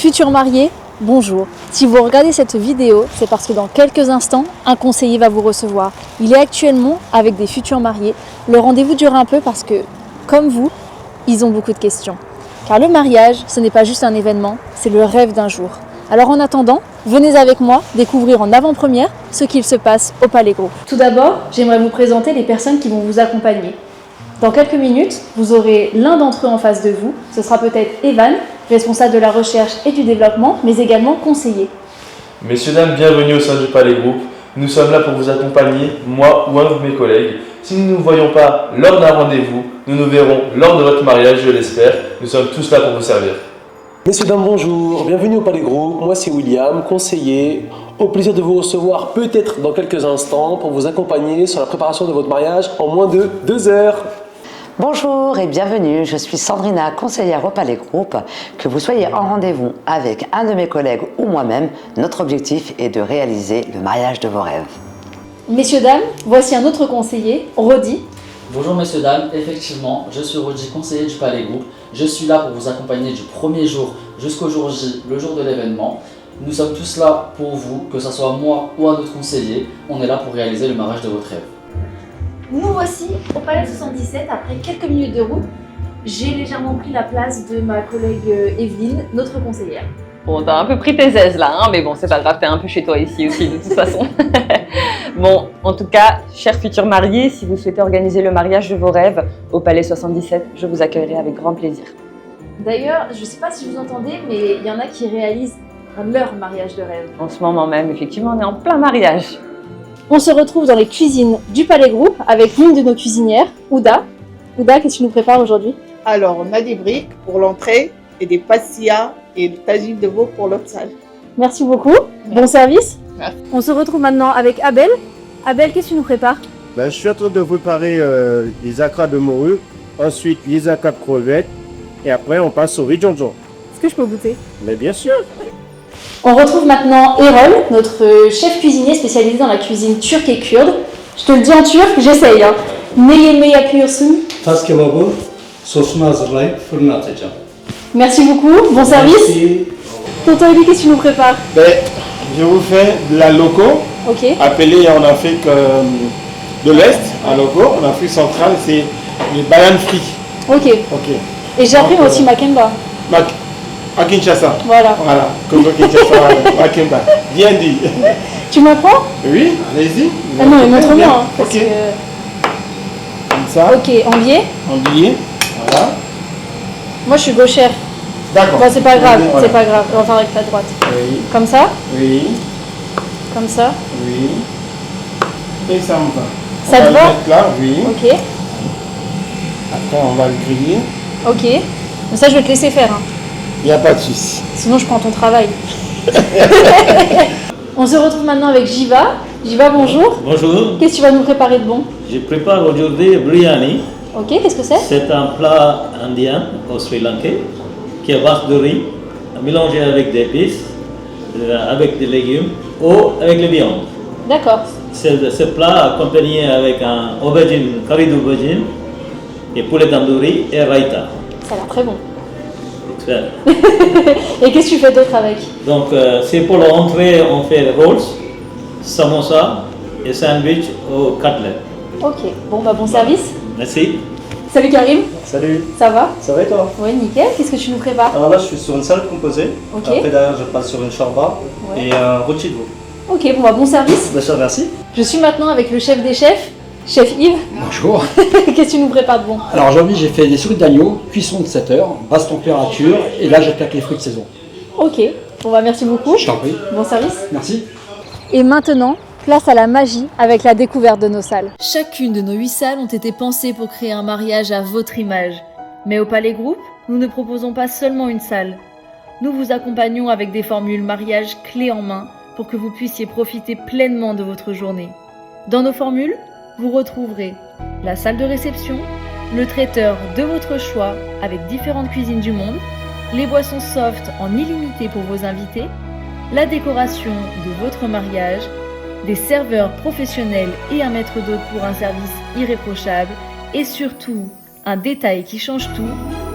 Futurs mariés, bonjour. Si vous regardez cette vidéo, c'est parce que dans quelques instants, un conseiller va vous recevoir. Il est actuellement avec des futurs mariés. Le rendez-vous dure un peu parce que, comme vous, ils ont beaucoup de questions. Car le mariage, ce n'est pas juste un événement, c'est le rêve d'un jour. Alors en attendant, venez avec moi découvrir en avant-première ce qu'il se passe au Palais Groupe. Tout d'abord, j'aimerais vous présenter les personnes qui vont vous accompagner. Dans quelques minutes, vous aurez l'un d'entre eux en face de vous. Ce sera peut-être Evan, responsable de la recherche et du développement, mais également conseiller. Messieurs, dames, bienvenue au sein du Palais Groupe. Nous sommes là pour vous accompagner, moi ou un de mes collègues. Si nous ne nous voyons pas lors d'un rendez-vous, nous nous verrons lors de votre mariage, je l'espère. Nous sommes tous là pour vous servir. Messieurs, dames, bonjour, bienvenue au Palais Groupe. Moi c'est William, conseiller. Au plaisir de vous recevoir peut-être dans quelques instants pour vous accompagner sur la préparation de votre mariage en moins de 2 heures. Bonjour et bienvenue, je suis Sandrina, conseillère au Palais Groupe. Que vous soyez en rendez-vous avec un de mes collègues ou moi-même, notre objectif est de réaliser le mariage de vos rêves. Messieurs, dames, voici un autre conseiller, Rodi. Bonjour messieurs, dames, effectivement, je suis Rodi, conseiller du Palais Groupe. Je suis là pour vous accompagner du premier jour jusqu'au jour J, le jour de l'événement. Nous sommes tous là pour vous, que ce soit moi ou un autre conseiller. On est là pour réaliser le mariage de votre rêve. Nous voici au Palais 77 après quelques minutes de route. J'ai légèrement pris la place de ma collègue Evelyne, notre conseillère. Bon, t'as un peu pris tes aises là, hein, mais bon, c'est pas grave, t'es un peu chez toi ici aussi de toute façon. Bon, en tout cas, chers futurs mariés, si vous souhaitez organiser le mariage de vos rêves au Palais 77, je vous accueillerai avec grand plaisir. D'ailleurs, je sais pas si vous entendez, mais il y en a qui réalisent leur mariage de rêve. En ce moment même, effectivement, on est en plein mariage. On se retrouve dans les cuisines du Palais Groupe avec l'une de nos cuisinières, Ouda. Ouda, qu'est-ce que tu nous prépares aujourd'hui? Alors, on a des briques pour l'entrée et des pastillas et le tagine de veau pour l'autre salle. Merci beaucoup. Bon service. Merci. On se retrouve maintenant avec Abel. Abel, qu'est-ce que tu nous prépares? Je suis en train de préparer les acras de morue, ensuite les acras de crevettes, et après on passe au riz jonjon. Est-ce que je peux goûter? Mais bien sûr. On retrouve maintenant Erol, notre chef cuisinier spécialisé dans la cuisine turque et kurde. Je te le dis en turc, j'essaye. Ne yemeği yapıyorsun? Tas kebabı sosunu hazırlayıp fırına atacağım. Merci beaucoup, bon service. Merci. Tonton Eli, qu'est-ce que tu nous prépares? Je vous fais de la loco, Ok. appelée en Afrique de l'Est, un loco, en Afrique centrale, c'est les bananes frites. Ok. Ok. Et j'ai appris moi aussi Makemba. À Kinshasa. Voilà. Voilà, Congo Kinshasa, Makemba. Bien dit. Tu m'apprends? Oui, allez-y. Ah non, mais montre-moi. Hein, parce Ok. que... Comme ça, Ok, en biais. en billet. Voilà. Moi je suis gauchère. D'accord. Bon, c'est pas grave, Voilà. c'est pas grave. On va faire avec ta droite. Oui, Comme ça, oui, comme ça. oui. Et ça me va. Ça te On va va? le mettre là, oui. Ok, Après, on va le griller. ok. Mais ça je vais te laisser faire. Hein. Il n'y a pas de souci. Sinon je prends ton travail. On se retrouve maintenant avec Jiva. Jiva, bonjour. Bonjour, Qu'est-ce que tu vas nous préparer de bon? je prépare aujourd'hui biryani. Ok, qu'est-ce que c'est? C'est un plat indien au Sri Lanka qui est à base de riz, mélangé avec des épices, avec des légumes ou avec les viandes. D'accord. Ce plat accompagné avec un aubergine, curry d'aubergine et poulet tandoori et raita. Ça a l'air très bon. Excellent. Et qu'est-ce que tu fais d'autre avec? Donc c'est pour l'entrée, on fait rolls, samosa et sandwich aux côtelettes. Ok, bon bah bon service. Merci. Salut Karim, Salut, ça va? ça va et toi? Ouais, nickel. Qu'est-ce que tu nous prépares? Alors là, je suis sur une salade composée. Ok. Après, derrière, je passe sur une shorba Ouais. et un rôti de veau. Ok, bon bah bon service. Je te remercie. Je suis maintenant avec le chef des chefs, chef Yves. Bonjour. Qu'est-ce que tu nous prépares de bon? Alors aujourd'hui j'ai fait des souris d'agneau, cuisson de 7 heures, basse température, et là j'attaque les fruits de saison. Ok, bon bah merci beaucoup. Je t'en prie. Bon service. Merci. Et maintenant, place à la magie avec la découverte de nos salles. Chacune de nos 8 salles ont été pensées pour créer un mariage à votre image. Mais au Palais Groupe, nous ne proposons pas seulement une salle. Nous vous accompagnons avec des formules mariage clés en main pour que vous puissiez profiter pleinement de votre journée. Dans nos formules, vous retrouverez la salle de réception, le traiteur de votre choix avec différentes cuisines du monde, les boissons soft en illimité pour vos invités, la décoration de votre mariage, des serveurs professionnels et un maître d'hôte pour un service irréprochable et surtout, un détail qui change tout,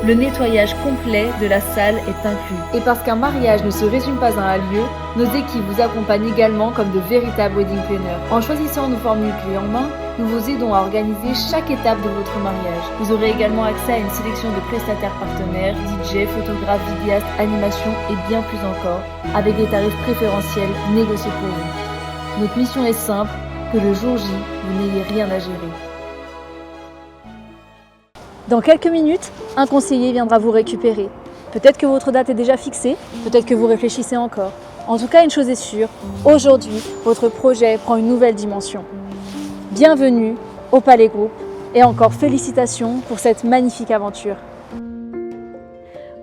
Le nettoyage complet de la salle est inclus. Et parce qu'un mariage ne se résume pas à un lieu, nos équipes vous accompagnent également comme de véritables wedding planners. En choisissant nos formules clés en main, nous vous aidons à organiser chaque étape de votre mariage. Vous aurez également accès à une sélection de prestataires partenaires, DJ, photographes, vidéastes, animations et bien plus encore, avec des tarifs préférentiels négociés pour vous. Notre mission est simple, que le jour J, vous n'ayez rien à gérer. Dans quelques minutes, un conseiller viendra vous récupérer. Peut-être que votre date est déjà fixée, peut-être que vous réfléchissez encore. En tout cas, une chose est sûre, aujourd'hui, votre projet prend une nouvelle dimension. Bienvenue au Palais Group et encore félicitations pour cette magnifique aventure.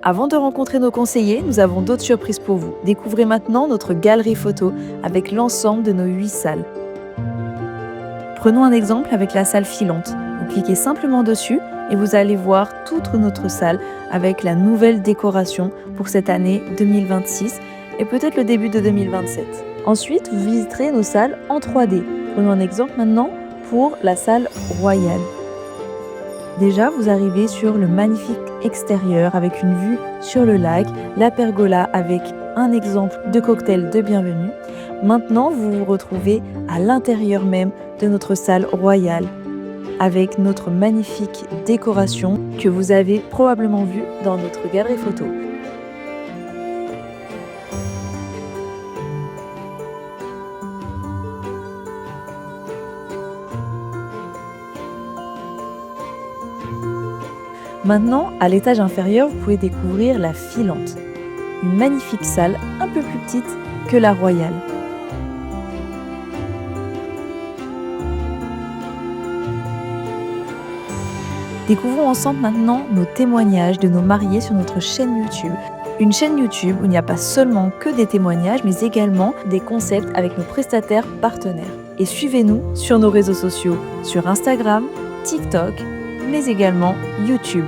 Avant de rencontrer nos conseillers, nous avons d'autres surprises pour vous. Découvrez maintenant notre galerie photo avec l'ensemble de nos 8 salles. Prenons un exemple avec la salle filante. Vous cliquez simplement dessus et vous allez voir toute notre salle avec la nouvelle décoration pour cette année 2026 et peut-être le début de 2027. Ensuite, vous visiterez nos salles en 3D. Prenons un exemple maintenant pour la salle royale. Déjà, vous arrivez sur le magnifique extérieur avec une vue sur le lac, la pergola avec un exemple de cocktail de bienvenue. Maintenant, vous vous retrouvez à l'intérieur même de notre salle royale avec notre magnifique décoration que vous avez probablement vue dans notre galerie photo. Maintenant, à l'étage inférieur, vous pouvez découvrir la filante, une magnifique salle un peu plus petite que la royale. Découvrons ensemble maintenant nos témoignages de nos mariés sur notre chaîne YouTube. Une chaîne YouTube où il n'y a pas seulement que des témoignages, mais également des concepts avec nos prestataires partenaires. Et suivez-nous sur nos réseaux sociaux, sur Instagram, TikTok, mais également YouTube.